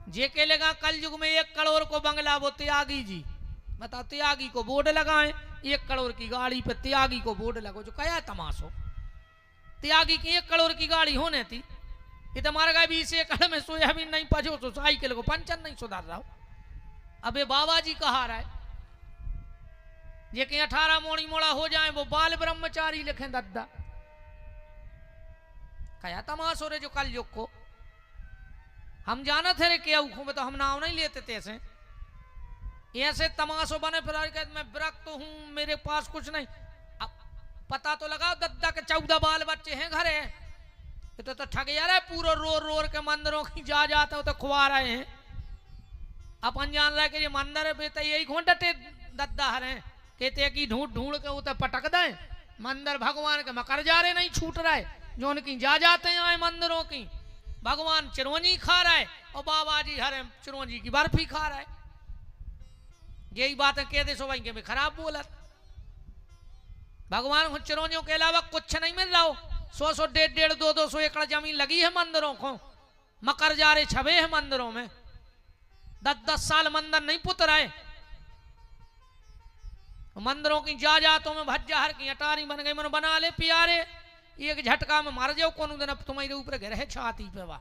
जे के लगा कल युग में 1 करोड़ को बंगला वो त्यागी जी, बताओ त्यागी को बोर्ड लगाए, 1 करोड़ की गाड़ी पे त्यागी को बोर्ड लगो, जो कया तमाशो। त्यागी की 1 करोड़ की गाड़ी होने थी, ये तो मारा 20 एकड़ में सोयाबीन नहीं पजो तो साइकिल को पंचर नहीं सुधार रहा हो। अबे बाबा जी कहा रहा है ये कि 18 मोड़ी मोड़ा हो जाए वो बाल ब्रह्मचारी लिखे दद्दा, कया तमाशो रे जो कल युग को। हम जाना थे रे क्या में तो हम नाव नहीं लेते थे ऐसे तमाशो बने फिर मैं विरक्त हूं, मेरे पास कुछ नहीं। अब पता तो लगाओ दद्दा के 14 बाल बच्चे हैं घरे, ये तो ठग यार है, पूरा रोर रोर के मंदिरों की जा जाते हो तो खुआ रहे हैं। अपन जान रहे कि ये मंदिर बेटा यही घोंटते दद्दा हरे कहते कि ढूंढ ढूंढ के उतर पटक दे मंदिर भगवान के मकर जा रहे नहीं छूट रहा है, जो उनकी जा जाते हैं आए मंदिरों की। भगवान चिरौंजी खा रहा है और बाबा जी हरे चिरौंजी की बर्फी खा रहा है। यही बातें कह दे सो भाई के में खराब बोला। भगवान को चिरौंजियों के अलावा कुछ नहीं मिल रहा हो। 100 150 200 एकड़ जमीन लगी है मंदिरों को, मकर जा रहे छबे है मंदिरों में, 10 साल मंदिर नहीं पुत रहे। मंदिरों की जा जातों में भज्जा हर की अटारी बन गई, मन बना ले प्यारे, एक झटका में मार जाओ कौन दिन तुम्हारे ऊपर गिर है छाती पे। वाह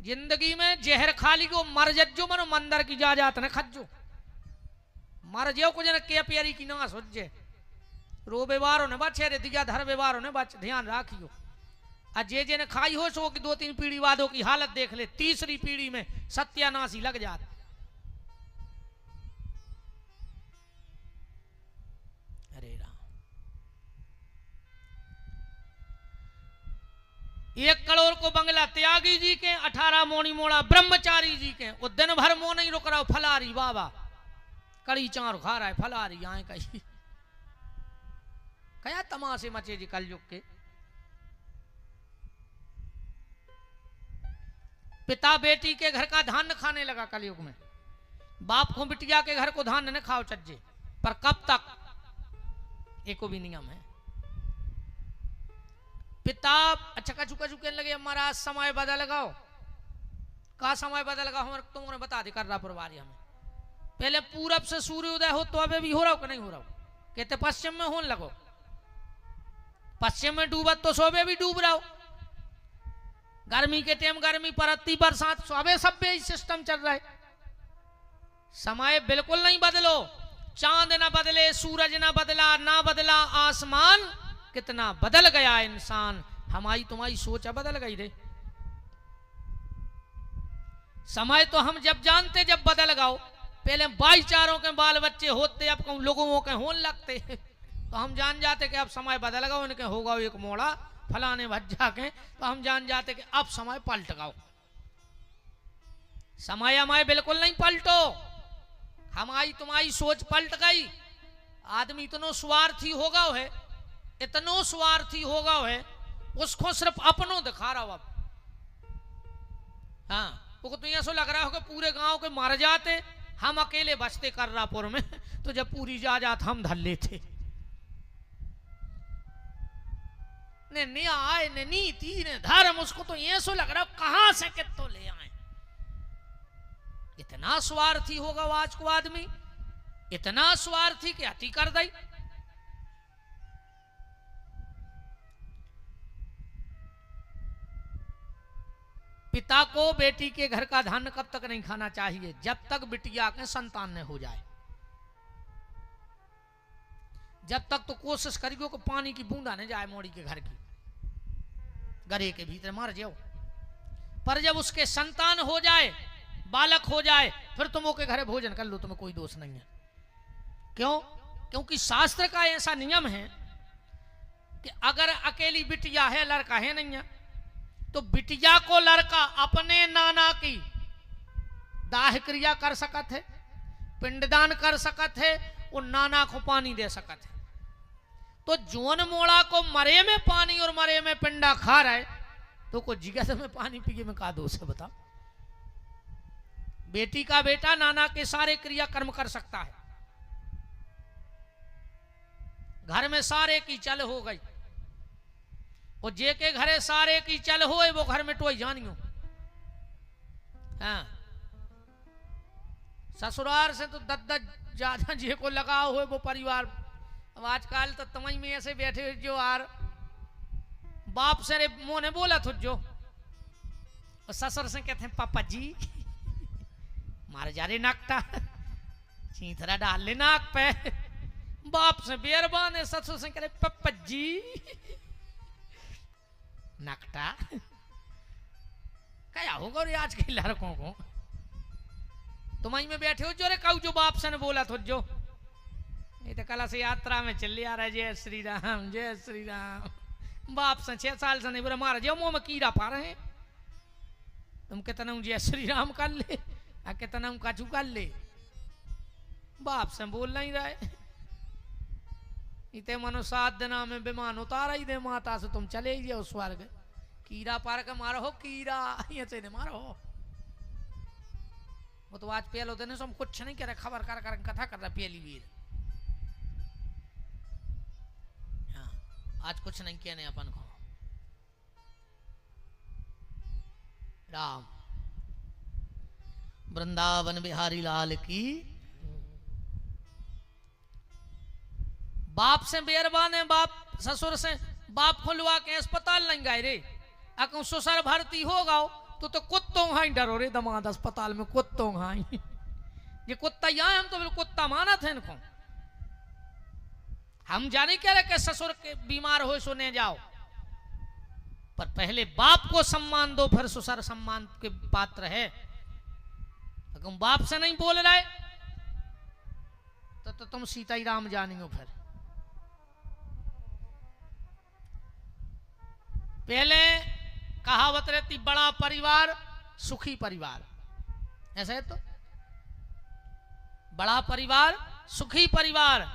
जिंदगी में जहर खाली को मर जज्जो मनो मंदिर की जा जात न खज्जो मर जाओ कुछ न के प्यारी की ना सोचे। रो व्यवहारों ने बचे रे दिया धर व्यवहारों ने बच, ध्यान राखियो। जे जे ने खाई हो सो कि 2-3 पीढ़ी वादों की हालत देख ले, तीसरी पीढ़ी में सत्यानाशी लग जाता। अरे राम 1 करोड़ को बंगला त्यागी जी के, 18 मोनी मोड़ा ब्रह्मचारी जी के। वो दिन भर मोह नहीं रुक रहा, फलारी बाबा कड़ी चार खा रहा है, फलारी आए कही कया तमाशे मचे जी कल युग के। पिता बेटी के घर का धान खाने लगा कलयुग में, बाप को बिटिया के घर को धान न खाओ चज्जे, पर कब तक, एको भी नियम है। पिता अच्छा कचू कचू कहने लगे हमारा समय बदल लगाओ, का समय बदल लगाओ हमारे तुमने बता दे कर रहा परवारी हमें। पहले पूरब से सूर्योदय हो तो अबे भी हो रहा हो कि नहीं हो रहा हो, कहते पश्चिम में होने लगो, पश्चिम में डूबत तो सोबे भी डूब रहा हो। गर्मी के टाइम गर्मी, परती बरसात, सबे सब सिस्टम चल रहा है। समय बिल्कुल नहीं बदलो, चांद ना बदले, सूरज ना बदला, ना बदला आसमान, कितना बदल गया इंसान। हमारी तुम्हारी सोच बदल गई रे। समय तो हम जब जानते जब बदल गओ, पहले भाईचारों के बाल बच्चे होते, अब लोगों के होने लगते तो हम जान जाते कि अब समय बदल गओ, इनके होगा एक मोड़ा फलाने भज्जा के, तो हम जान जाते कि अब समय पलट गओ। समय हमारे बिल्कुल नहीं पलटो, हमारी तुम्हारी सोच पलट गई। आदमी इतनो स्वार्थी होगा है, इतनो स्वार्थी होगा है, उसको सिर्फ अपनों दिखा रहा हो। अब हाँ वो तो ऐसा लग रहा हो कि पूरे गांव के मर जाते, हम अकेले बचते कर्रापुर में, तो जब पूरी जा जात हम धर लेते। ने न्याय ने नीति ने धर्म, उसको तो ऐसा लग रहा कहां से कितो ले आए। इतना स्वार्थी होगा आज को आदमी, इतना स्वार्थी कि अति कर दई। पिता को बेटी के घर का धान कब तक नहीं खाना चाहिए, जब तक बिटिया के संतान न हो जाए। जब तक तो कोशिश करियो कि पानी की बूंदा न जाए मोड़ी के घर की, गरे के भीतर मर जाओ। पर जब उसके संतान हो जाए, बालक हो जाए, फिर तुम ओके घरे भोजन कर लो, तुम्हें कोई दोष नहीं है। क्यों? क्योंकि शास्त्र का ऐसा नियम है कि अगर अकेली बिटिया है, लड़का है नहीं है, तो बिटिया को लड़का अपने नाना की दाह क्रिया कर सकत है, पिंडदान कर सकत है, और नाना को पानी दे सकत है। तो जोन मोड़ा को मरे में पानी और मरे में पिंडा खा रहा है, तो को जिगत में पानी पिए में का दोष है बता। बेटी का बेटा नाना के सारे क्रिया कर्म कर सकता है। घर में सारे की चल हो गई, और जे के घरे सारे की चल होए वो घर में टोई जानियो। हाँ, ससुराल से तो दद ज्यादा जे को लगाओ हुए वो परिवार। अब आजकल तो तमई में ऐसे बैठे जो आर बाप से रे मुंह ने बोला थो जो, और ससुर से कहते हैं पापा जी मारे जा रे नाकटा चीथरा डाल ले नाक पे। बाप से बेरबान है, ससुर से कह रहे पापा जी नाकटा। क्या होगा रे आज के लड़कों को, तुम में बैठे हो जो रे काऊ जो बाप से ने बोला थो जो। ये तो कल से यात्रा में चल आ रहा है, जय श्री राम जय श्री राम। बाप से 6 साल से नहीं बोला मारा जो मुंह में कीड़ा पा रहे हैं। तुम कितना जय श्री राम कर ले, कितना काजू कर ले, बाप से बोल नहीं रहे। इतने मनो 7 दिना में विमान उतारा ही दे माता से, तुम चले ही जाओ स्वर्ग। कीड़ा पार के मारो हो कीड़ा, ये से मारो हो। वो तो आज पहले दिन हम कुछ नहीं करे, खबर कर कर कथा कर रहा पहली वीर। हाँ, आज कुछ नहीं कहने अपन को। राम वृंदावन बिहारी लाल की। बाप से बेरबान है, बाप ससुर से बाप खुलवा के अस्पताल नहीं गए रे। अक ससुर भर्ती हो गाओ तो कुत्तों हाई डरो रे, दमाद अस्पताल में कुत्तों हाई। ये कुत्ता यहाँ हम तो बिल्कुल कुत्ता माना थे इनको। हम जाने क्या रहे ससुर के बीमार हो सुने जाओ, पर पहले बाप को सम्मान दो, फिर ससुर सम्मान के पात्र है। अगर बाप से नहीं बोल रहे तो तुम सीता ही राम जानियो। फिर पहले कहावत रहती बड़ा परिवार सुखी परिवार, ऐसा है तो बड़ा परिवार सुखी परिवार।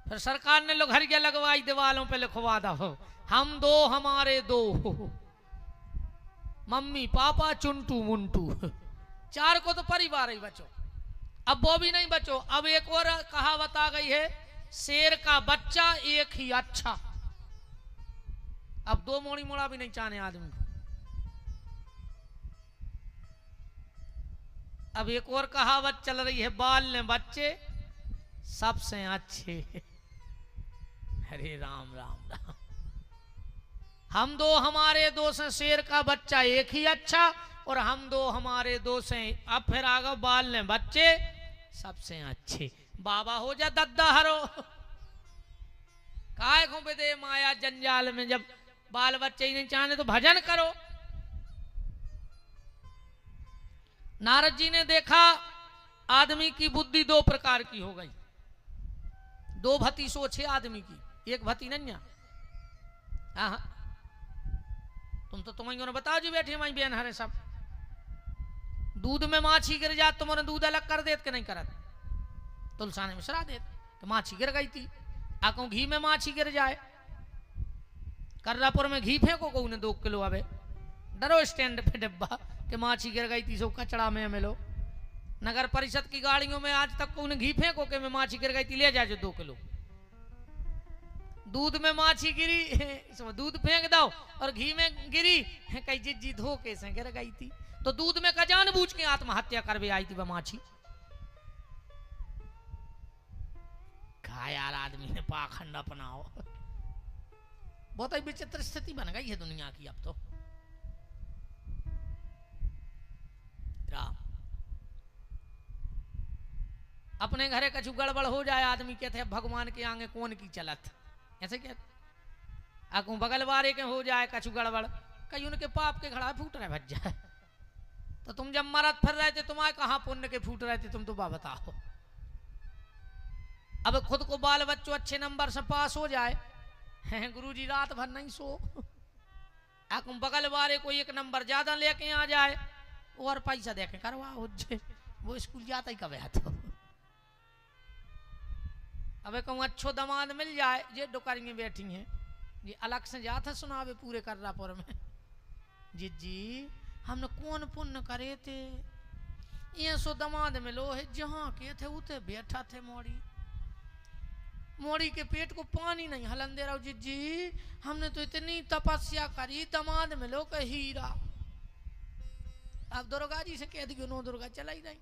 फिर सरकार ने लोग हरिया लगवाई दीवालों पे लिखवा दो, हम 2 हमारे 2, मम्मी पापा चुंटू मुंटू। 4 को तो परिवार ही बचो। अब वो भी नहीं बचो, अब एक और कहावत आ गई है, शेर का बच्चा एक ही अच्छा। अब 2 मोड़ी मोड़ा भी नहीं चाहने आदमी को। अब एक और कहावत चल रही है, बाल ने बच्चे सबसे अच्छे। हरे राम राम राम। हम 2 हमारे 2 से शेर का बच्चा एक ही अच्छा, और हम 2 हमारे 2 से। अब फिर आगे बाल ने बच्चे सबसे अच्छे। बाबा हो जा दद्दा हरो, काय को दे माया जंजाल में। जब बाल बच्चे ही नहीं चाहने तो भजन करो। नारद जी ने देखा आदमी की बुद्धि 2 प्रकार की हो गई। 2 भती सोच है आदमी की, एक भती नहीं। हाँ, तुम ने बताओ जी बैठे माई बहन हरे सब। दूध में माछी गिर जात तुमने दूध अलग कर देत कि नहीं करत? तुलसाने में सरा देत कि माछी गिर गई थी। आको घी में माछी गिर जाए, कर्रापुर में घी फेंको को उन्हें 2 किलो आवे, डरो स्टैंड पे डिब्बा कि माछी गिर गई थी, सो कचड़ा में मिलो। नगर परिषद की गाड़ियों में आज तक को उन्हें घी फेंको कि मैं माछी गिर गई थी, ले जाए 2 किलो। दूध में माछी गिरी, दूध फेंक दो, और घी में गिरी कई जिज्जी धोखे से गिर गई थी। तो दूध में का जानबूझ के आत्महत्या करवे आई थी वह माछी। कहा यार आदमी ने पाखंड अपनाओ। बहुत ही विचित्र स्थिति बन गई है दुनिया की अब तो। राम अपने घरे कछु गड़बड़ हो जाए, आदमी कहते हैं भगवान के आगे कौन की चलत, ऐसे क्या। आगू बगल वाले के हो जाए कछु गड़बड़, कहीं उनके पाप के घड़ा फूट रहे भज जाए। तो तुम जब मरद फिर रहे थे, तुम्हारे कहाँ पुण्य के फूट रहे थे, तुम तो बताओ। अब खुद को बाल बच्चों अच्छे नंबर से पास हो जाए, गुरुजी रात भर नहीं सो, आगू बगल वाले को 1 नंबर ज्यादा लेके आ जाए और पैसा दे के करवा, वो स्कूल जाता ही कब आता। अब कहूँ अच्छो दामाद मिल जाए, ये डुकारी बैठी हैं, ये अलग से जाता सुनावे पूरे कर्रापुर में, जी हमने कौन पुण्य करे थे, ये सो दामाद मिलो है, जहाँ के थे उते बैठा थे मोड़ी। मोड़ी के पेट को पानी नहीं हलन दे रहा हूँ। जी हमने तो इतनी तपस्या करी, दामाद मिलो का हीरा। अब दुर्गा जी से कह दी नो दुर्गा चला ही नहीं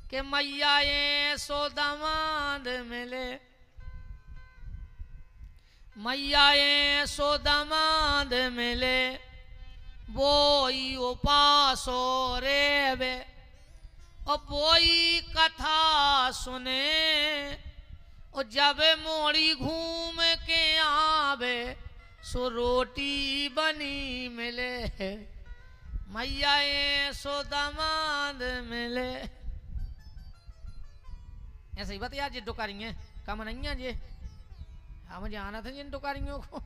कि मैया ये सो दामाद मिले, मैया ये सो दामाद मिले, बोई उपासो रेवे, और बोई कथा सुने, और जब मोड़ी घूम के आवे सो रोटी बनी मिले, मैया ये सो दामाद मिले। ऐसे ही बताया जी डुकारियाँ कम नहीं है जी, हम जाना था जिन डुकारियों को,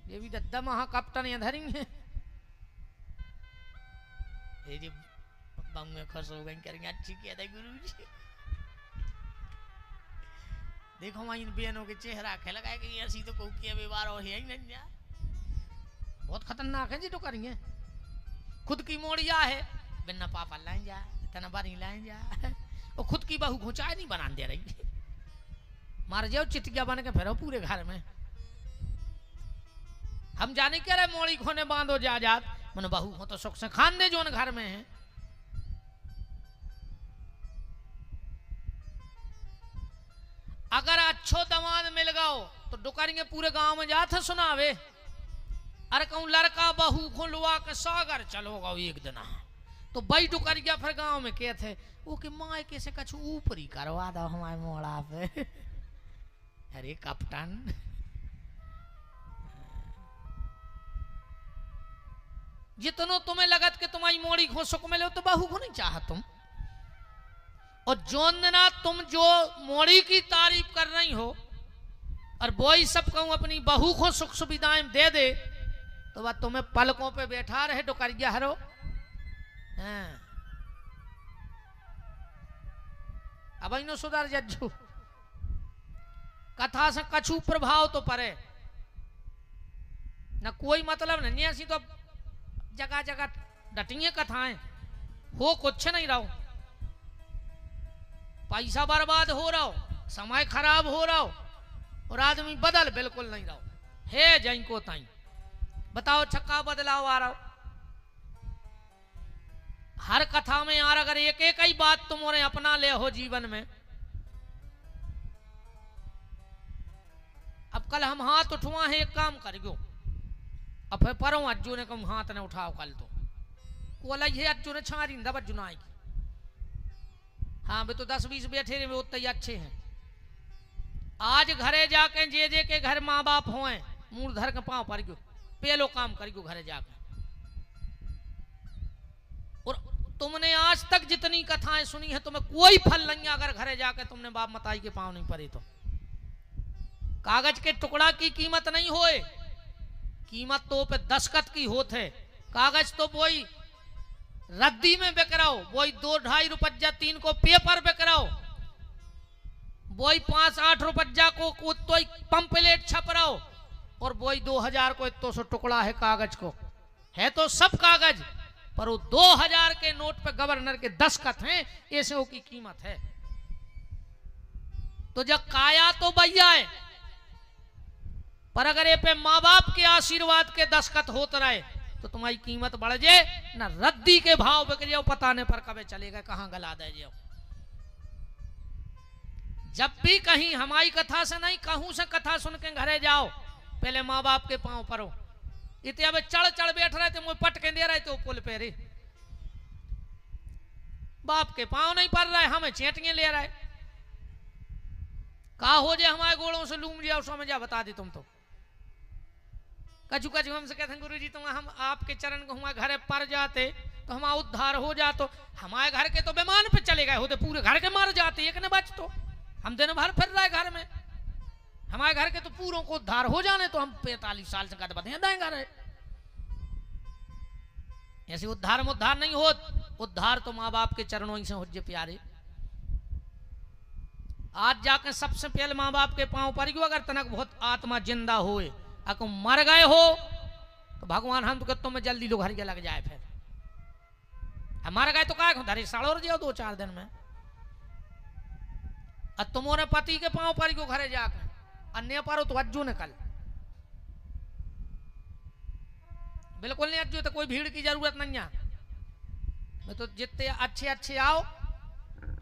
ये भी दद्दा महा कप्तान यहाँ धरेंगे। ये जी बंगे खुश हो गई करेंगे, अच्छी किया था गुरु जी। देखो मैं इन बहनों के चेहरा खे लगाए कि ऐसी तो कोई किया व्यवहार हो है ही नहीं यार, बहुत खतरनाक है जी डुकारियाँ। खुद की मोड़िया है बिना पापा लाइन जा, तना बारी लाइन जा, और खुद की बहू को चाय नहीं बना दे रही, मार जाओ चितिया बन के फिरो पूरे घर में। हम जाने क्या रहे मोड़ी खोने बांधो जा जात, मन बहू हो तो सुख से खान दे जो घर में है। अगर अच्छो दामाद मिल गओ तो डुकारेंगे पूरे गांव में जाते सुनावे, अरे कहूं लड़का बहू को लुआ के सागर चलो गो एक दिन, तो भाई डुकर गया फिर गांव में क्या थे वो कि माए कैसे कछु ऊपरी करवा दो हमारे मोड़ा पे। अरे कप्तान जितनो तुम्हें लगत कि तुम्हारी मोड़ी को सुख मिले तो बहू को नहीं चाह तुम, और जोन ना तुम जो मोड़ी की तारीफ कर रही हो और वही सब कहूं अपनी बहू को सुख सुविधाएं दे दे, तो वह तुम्हें पलकों पे बैठा रहे डुकरिया हरो। अब इन सुधार जज्जू कथा से कछु प्रभाव तो पड़े न, कोई मतलब नहीं ऐसी तो जगह जगह डटिए कथाएं हो, कुछ नहीं रहो, पैसा बर्बाद हो रहा हो, समय खराब हो रहा हो, और आदमी बदल बिल्कुल नहीं रहो है जई को ताई। बताओ छक्का बदलाव आ रहा हो हर कथा में यार, अगर एक एक ही बात तुमने अपना ले हो जीवन में। अब कल हम हाथ उठवा है, एक काम कर गो, अब फिर परो अज्जू ने कम हाथ ने उठाओ कल तो कोला ये अज्जू ने छारी दबा जुनाई। हाँ भी तो 10-20 बैठे रहे उतने ही अच्छे हैं। आज घरे जाके जे के घर माँ बाप होए मुंह धर के पाँव पर गयो पेलो काम कर गयो घरे जाके। और तुमने आज तक जितनी कथाएं सुनी है तुम्हें कोई फल नहीं, अगर घरे जाके तुमने बाप मताई के पाँव नहीं पड़े तो। कागज के टुकड़ा की कीमत नहीं होए, कीमत तो पे दस्खत की होत है। कागज तो वही रद्दी में बिक रहा हो, वही 2-2.5 रुपया 3 को पेपर बिक रहा हो, वही 5-8 रुपया को तो पंपलेट छप रहा हो, और वही 2000 को इतो सो टुकड़ा है कागज को। है तो सब कागज, पर वो 2000 के नोट पे गवर्नर के दस्खत हैं, ऐसे वो की कीमत है। तो जब काया तो भैया है, पर अगर ये पे माँ बाप के आशीर्वाद के दस्खत होते रहे तो तुम्हारी कीमत बढ़ जाए ना, रद्दी के भाव बिक जाओ, पता नहीं पर कभी चलेगा कहां गला दे जाओ। जब भी कहीं हमारी कथा से नहीं कहूं से कथा सुन के घरे जाओ, पहले माँ बाप के पांव परो। इतने अब चढ़ चढ़ बैठ रहे थे, मुझे पट के दे रहे थे पुल पे रे, बाप के पांव नहीं पड़ रहे, हमें चेटियां ले रहे। कहा हो जाए हमारे गोड़ों से लूम जाओ, समझा बता दे तुम तो। कछु कछु हमसे कहते हैं गुरु जी तुम हम आपके चरण को हमारे घरे पर जाते तो हमारा उद्धार हो जातो। हमारे घर के तो बेमान पे चले गए होते, पूरे घर के मार जाते, एक ने बच तो। हम दिन भर फिर रहे घर में, हमारे घर के तो पूरों को उद्धार हो जाने तो हम 45 साल से कहते बताए दाएंगा रहे। ऐसे उद्धार में उद्धार नहीं होत, उद्धार तो माँ बाप के चरणों ही से हो जे प्यारे। आज जाके सबसे पहले माँ बाप के पांव पर गयो, अगर तनक बहुत आत्मा जिंदा होए, अगर मर गए हो तो भगवान हम तो तुम्हें जल्दी लो घर के लग जाए, फिर मर गए तो क्या धरी सड़ोर जाओ 2-4 दिन में। और तुम्हारे पति के पांव पर को घरे जाकर अन्य पारो तो अज्जू निकल, बिल्कुल नहीं अज्जू, तो कोई भीड़ की जरूरत नहीं है। मैं तो जितने अच्छे अच्छे आओ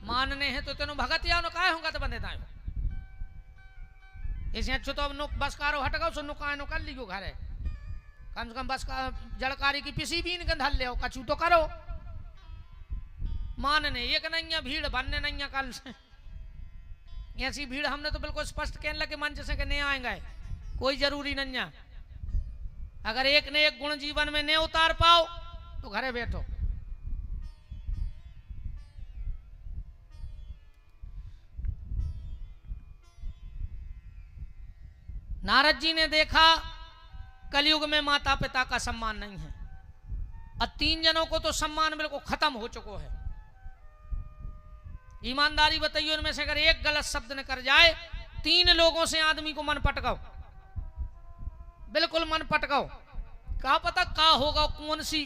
मानने हैं तो तेनो भगत आओ न काय होगा तो बंदे दायो इसे अच्छो तो अब नो बस कारो हटगाओ सो नो काय नो कर लियो घरे, कम से कम बस का जड़कारी की पिसी भी इनके धल ले कछु तो करो। मानने एक नहीं है भीड़ बनने नहीं है कल से, ऐसी भीड़ हमने तो बिल्कुल स्पष्ट कहने लगे मंच से कि नहीं आएंगे, कोई जरूरी नहीं है। अगर एक ने एक गुण जीवन में नहीं उतार पाओ तो घरे बैठो। नारद जी ने देखा कलयुग में माता पिता का सम्मान नहीं है, और 3 जनों को तो सम्मान बिल्कुल खत्म हो चुका है। ईमानदारी बताइए, उनमें से अगर एक गलत शब्द न कर जाए 3 लोगों से आदमी को मन पटकाओ, बिल्कुल मन पटकाओ, क्या पता क्या होगा, कौन सी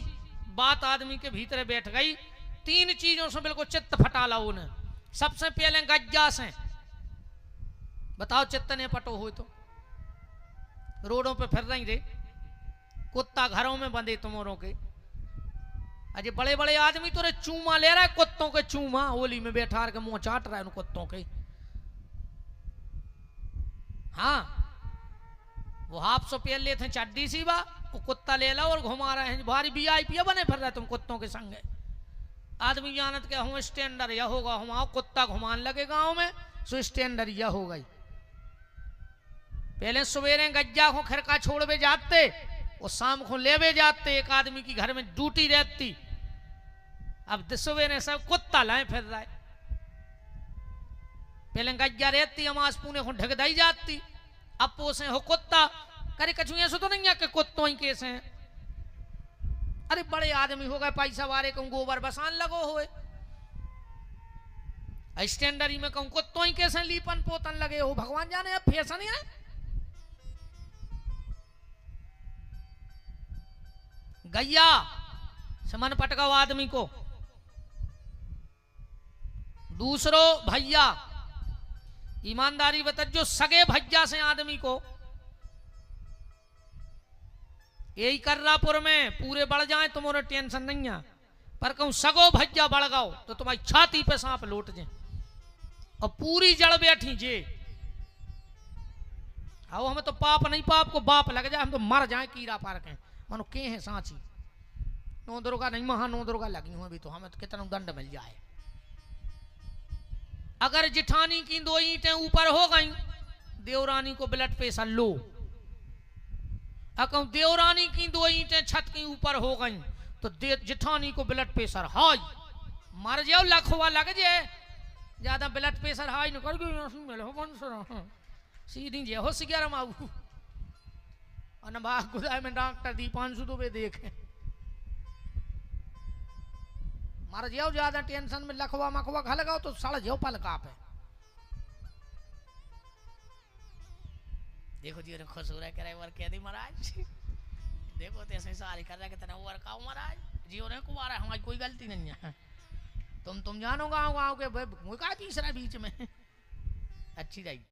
बात आदमी के भीतर बैठ गई। 3 चीजों से बिल्कुल चित्त फटा ला उन्हें। सबसे पहले गज्जा से, बताओ चित्त ने पटो हो तो रोडों पे फिर रही रे, कुत्ता घरों में बंधे तुमोरों के, अजय बड़े बड़े आदमी तो रे चूमा ले रहा है, कुत्तों के चूमा होली में बैठा के मुंह चाट रहा है उन कुत्तों के। हाँ वो हाफ सौ पेल लेते चड्डी सी बा, वो कुत्ता ले ला और घुमा रहे हैं, भारी वीआईपी बने फिर रहे तुम कुत्तों के संगे। आदमी जानत के हूँ स्टैंडर्ड यह होगा, हम आओ कुत्ता घुमान लगे गांव में, सो स्टैंडर्ड यह हो गई। पहले सवेरे गज्जा को खिरका छोड़वे जाते, वो शाम को लेवे जाते, एक आदमी की घर में ड्यूटी रहती। अब सवेरे सब कुत्ता लाए फिर रहा है, पहले गज्जा रहती अमास पुणे को ढक दई जाती, अब पोसे हो कुत्ता करे कछु ऐसा तो नहीं है कि कुत्तों ही कैसे हैं। अरे बड़े आदमी हो गए पैसा वाले, कहूँ गोबर बसान लगो हुए, स्टैंडर्ड में कहूँ कुत्तों ही कैसे लीपन पोतन लगे हो, भगवान जाने अब फैशन है। गैया समन पटकाओ आदमी को। दूसरो भैया, ईमानदारी बता, जो सगे भैया से आदमी को, यही कर्रापुर में पूरे बढ़ जाए तुम्हारे टेंशन नहीं है, पर कहूं सगो भैया बढ़ गाओ तो तुम्हारी छाती पे सांप लौट जाए और पूरी जड़ बैठी जे। आओ हमें तो पाप नहीं, पाप को बाप लग जाए, हम तो मर जाए कीड़ा पार के, मानो के हैं सांची, 9 दुर्गा नहीं महा 9 दुर्गा लगी हुई भी, तो हमें तो कितना दंड मिल जाए। अगर जिठानी की 2 ईंटें ऊपर हो गई, देवरानी को ब्लड प्रेशर लो। अगर देवरानी की 2 ईंटें छत के ऊपर हो गई तो जिठानी को ब्लड प्रेशर हाई, मर जाओ लखवा लग जाए, ज्यादा ब्लड प्रेशर हाई न कर सीधी जे हो सिगर माऊ अनबाग गुदाय में डॉक्टर दीपांशु दुबे देखे, मर जाओ ज्यादा टेंशन में लखवा मखवा खा लगाओ तो सड़ जाओ पल का पे। देखो जी खुश हो रहा है, कह रहे वर कह दी महाराज, देखो तैसे सारी कर रहा है कितना वर का महाराज जियो ने कुमारा, हमारी कोई गलती नहीं है, तुम जानो गाँव गाँव के मुझे का तीसरा बीच में अच्छी जाएगी।